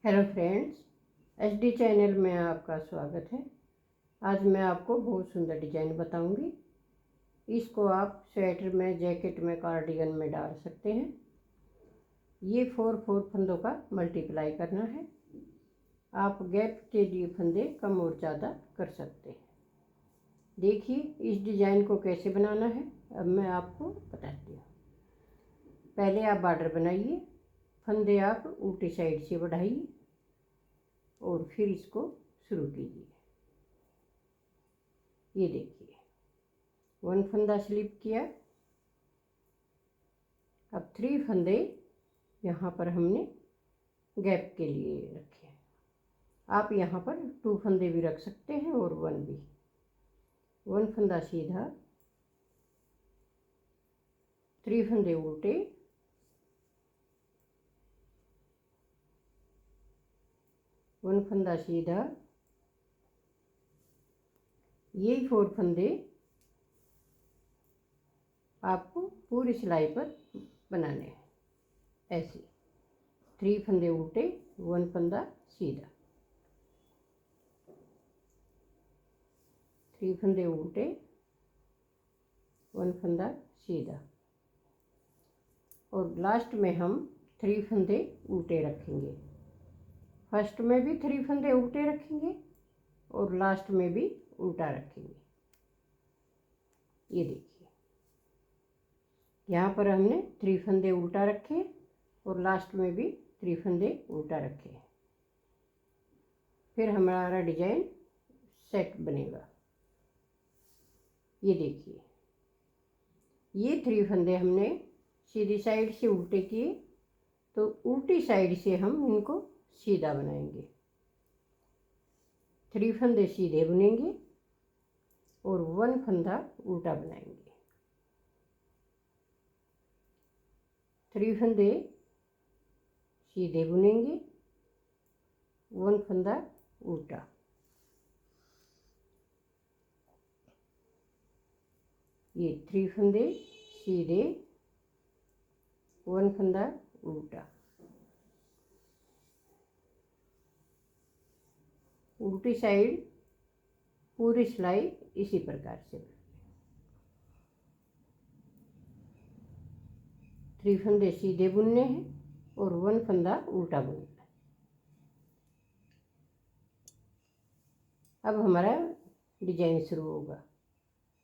Hello friends, HD channel में आपका स्वागत है। आज मैं आपको बहुत सुंदर डिजाइन बताऊंगी। इसको आप स्वेटर में, जैकेट में, कार्डिगन में डाल सकते हैं। ये 4 फंदों का मल्टीप्लाई करना है। आप गैप के लिए फंदे कम और ज़्यादा कर सकते हैं। देखिए इस डिज़ाइन को कैसे बनाना है, अब मैं आपको बताती हूँ। पहले आप बॉर्डर बनाइए, फंदे आप उल्टी साइड से बढ़ाइए और फिर इसको शुरू कीजिए। ये देखिए 1 फंदा स्लिप किया। अब 3 फंदे यहाँ पर हमने गैप के लिए रखे। आप यहाँ पर 2 फंदे भी रख सकते हैं और 1 भी। 1 फंदा सीधा, 3 फंदे उल्टे, 1 फंदा सीधा। यही 4 फंदे आपको पूरी सिलाई पर बनाने हैं। ऐसे 3 फंदे उल्टे, 1 फंदा सीधा, 3 फंदे उल्टे, 1 फंदा सीधा और लास्ट में हम 3 फंदे उल्टे रखेंगे। फर्स्ट में भी 3 फंदे उल्टे रखेंगे और लास्ट में भी उल्टा रखेंगे। ये देखिए यहाँ पर हमने 3 फंदे उल्टा रखे और लास्ट में भी 3 फंदे उल्टा रखे। फिर हमारा डिजाइन सेट बनेगा। ये देखिए ये 3 फंदे हमने सीधी साइड से उल्टे किए, तो उल्टी साइड से हम इनको सीधा बनाएंगे। 3 फंदे सीधे बुनेंगे और 1 फंदा उल्टा बनाएंगे। 3 फंदे सीधे बुनेंगे, 1 फंदा उल्टा। ये 3 फंदे सीधे, 1 फंदा उल्टा। उल्टी साइड पूरी सिलाई इसी प्रकार से। 3 फंदे सीधे बुनने हैं और 1 फंदा उल्टा बुनना है। अब हमारा डिजाइन शुरू होगा।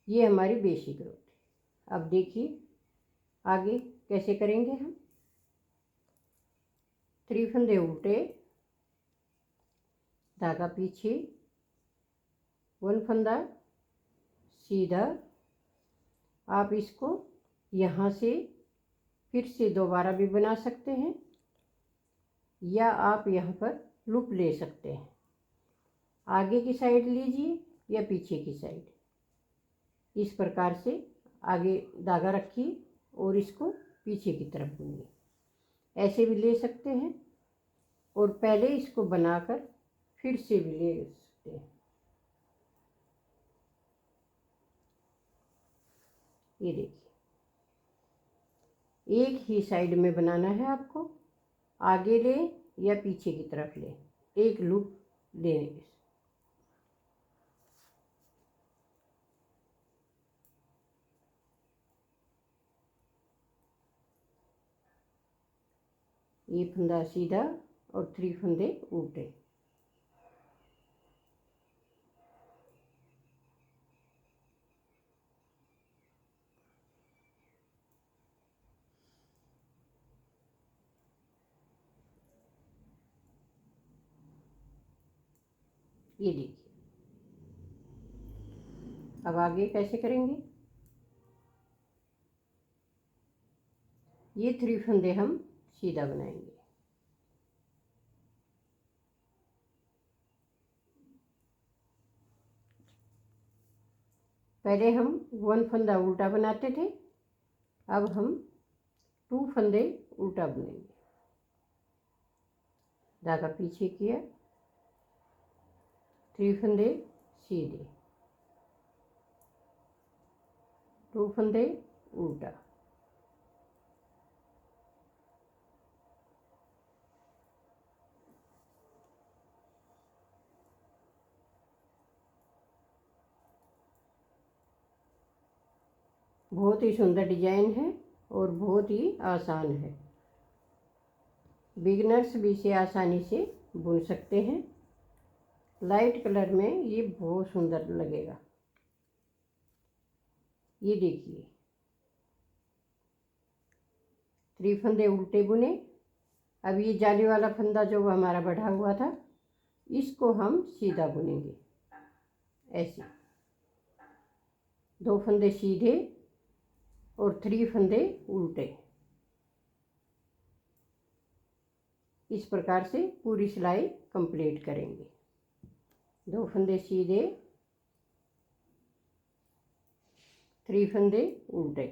ये हमारी बेसिक रोट है। अब देखिए आगे कैसे करेंगे हम। 3 फंदे उल्टे, धागा पीछे, 1 फंदा सीधा। आप इसको यहाँ से फिर से दोबारा भी बना सकते हैं या आप यहाँ पर लूप ले सकते हैं। आगे की साइड लीजिए या पीछे की साइड। इस प्रकार से आगे धागा रखिए और इसको पीछे की तरफ बुनिए। ऐसे भी ले सकते हैं और पहले इसको बनाकर फिर से भी ले सकते हैं। ये देखिए एक ही साइड में बनाना है आपको। आगे ले या पीछे की तरफ ले, एक लूप लेने के। ये फंदा सीधा और 3 फंदे उल्टे। ये देखिए अब आगे कैसे करेंगे। ये 3 फंदे हम सीधा बनाएंगे। पहले हम 1 फंदा उल्टा बनाते थे, अब हम 2 फंदे उल्टा बुनेंगे। धागा पीछे किया, 3 फंदे सीधे, 2 फंदे उल्टा। बहुत ही सुंदर डिजाइन है और बहुत ही आसान है। बिगिनर्स भी इसे आसानी से बुन सकते हैं। लाइट कलर में ये बहुत सुंदर लगेगा। ये देखिए, 3 फंदे उल्टे बुने। अब ये जाली वाला फंदा जो हमारा बढ़ा हुआ था, इसको हम सीधा बुनेंगे। ऐसे 2 फंदे सीधे और 3 फंदे उल्टे। इस प्रकार से पूरी सिलाई कंप्लीट करेंगे। 2 फंदे सीधे, 3 फंदे उल्टे।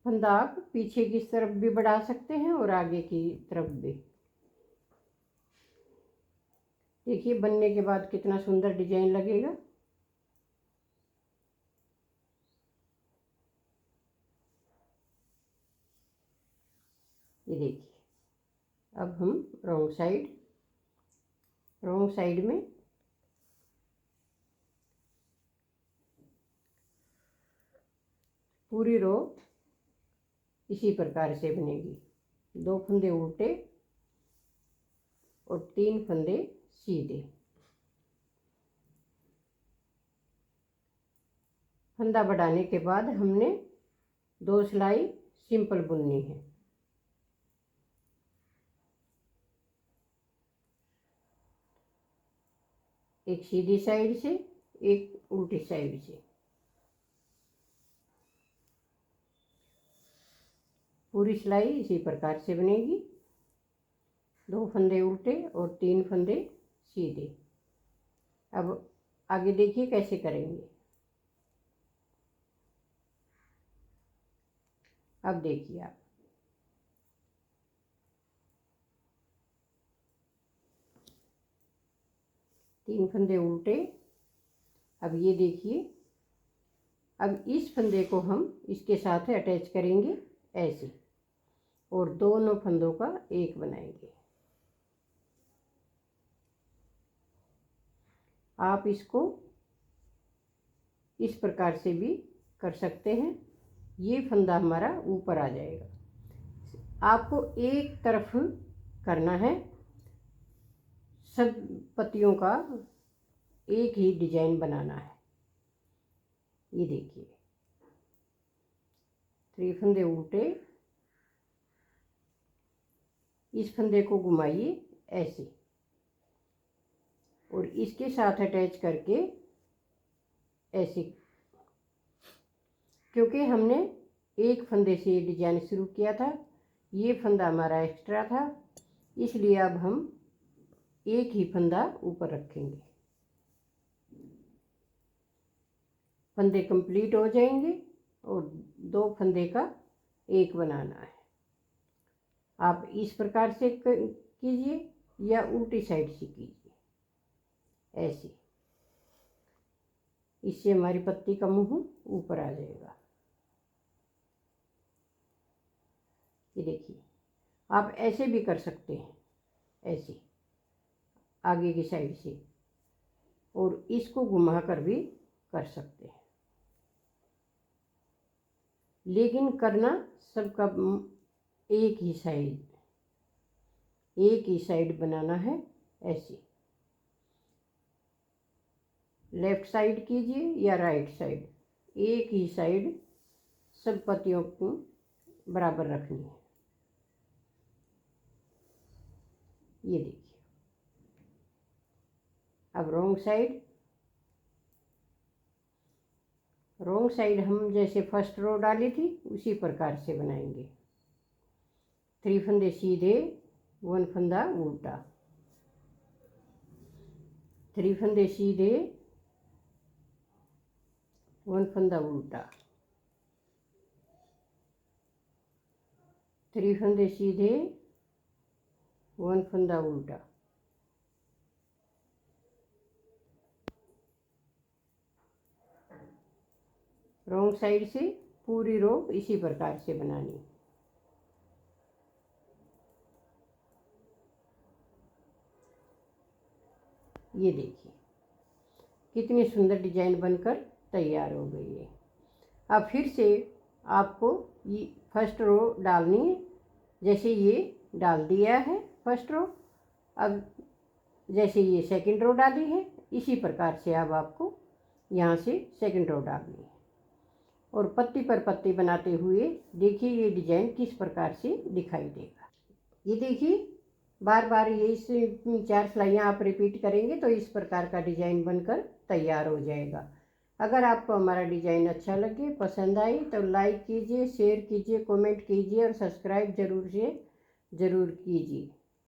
फंदा आप पीछे की तरफ भी बढ़ा सकते हैं और आगे की तरफ भी। देखिए बनने के बाद कितना सुंदर डिजाइन लगेगा। ये देखिए, अब हम रॉन्ग साइड में पूरी रो इसी प्रकार से बनेगी। 2 फंदे उल्टे और 3 फंदे सीधे। फंदा बढ़ाने के बाद हमने 2 सिलाई सिंपल बुननी है। एक सीधी साइड से, एक उल्टी साइड से। पूरी सिलाई इसी प्रकार से बनेगी। 2 फंदे उल्टे और 3 फंदे सीधे। अब आगे देखिए कैसे करेंगे। अब देखिए आप, तीन फंदे उल्टे। अब ये देखिए, अब इस फंदे को हम इसके साथ अटैच करेंगे ऐसे, और दोनों फंदों का एक बनाएंगे। आप इसको इस प्रकार से भी कर सकते हैं। ये फंदा हमारा ऊपर आ जाएगा। आपको एक तरफ करना है। सब पत्तियों का एक ही डिजाइन बनाना है। ये देखिए, 3 फंदे उल्टे, इस फंदे को घुमाइए ऐसे और इसके साथ अटैच करके ऐसे, क्योंकि हमने एक फंदे से डिजाइन शुरू किया था, ये फंदा हमारा एक्स्ट्रा था, इसलिए अब हम एक ही फंदा ऊपर रखेंगे। फंदे कंप्लीट हो जाएंगे और 2 फंदे का एक बनाना है। आप इस प्रकार से कीजिए या उल्टी साइड से कीजिए ऐसे। इससे हमारी पत्ती का मुंह ऊपर आ जाएगा। ये देखिए, आप ऐसे भी कर सकते हैं, ऐसे आगे की साइड से, और इसको घुमा कर भी कर सकते हैं। लेकिन करना सबका एक ही साइड बनाना है ऐसे। लेफ्ट साइड कीजिए या राइट साइड, एक ही साइड सब पत्तियों को बराबर रखनी है। ये देखिए, अब रॉन्ग साइड हम जैसे फर्स्ट रो डाली थी उसी प्रकार से बनाएंगे। 3 फंदे सीधे, 1 फंदा उल्टा, 3 फंदे सीधे, 1 फंदा उल्टा, 3 फंदे सीधे, 1 फंदा उल्टा। रॉन्ग साइड से पूरी रो इसी प्रकार से बनानी। ये देखिए कितनी सुंदर डिजाइन बनकर तैयार हो गई है। अब फिर से आपको ये फर्स्ट रो डालनी है। जैसे ये डाल दिया है फर्स्ट रो, अब जैसे ये सेकंड रो डाली है, इसी प्रकार से अब आपको यहाँ से सेकंड रो डालनी है और पत्ती पर पत्ती बनाते हुए देखिए ये डिजाइन किस प्रकार से दिखाई देगा। ये देखिए बार बार ये इस 4 सिलाइयाँ आप रिपीट करेंगे तो इस प्रकार का डिजाइन बनकर तैयार हो जाएगा। अगर आपको हमारा डिजाइन अच्छा लगे, पसंद आई तो लाइक कीजिए, शेयर कीजिए, कमेंट कीजिए और सब्सक्राइब जरूर कीजिए।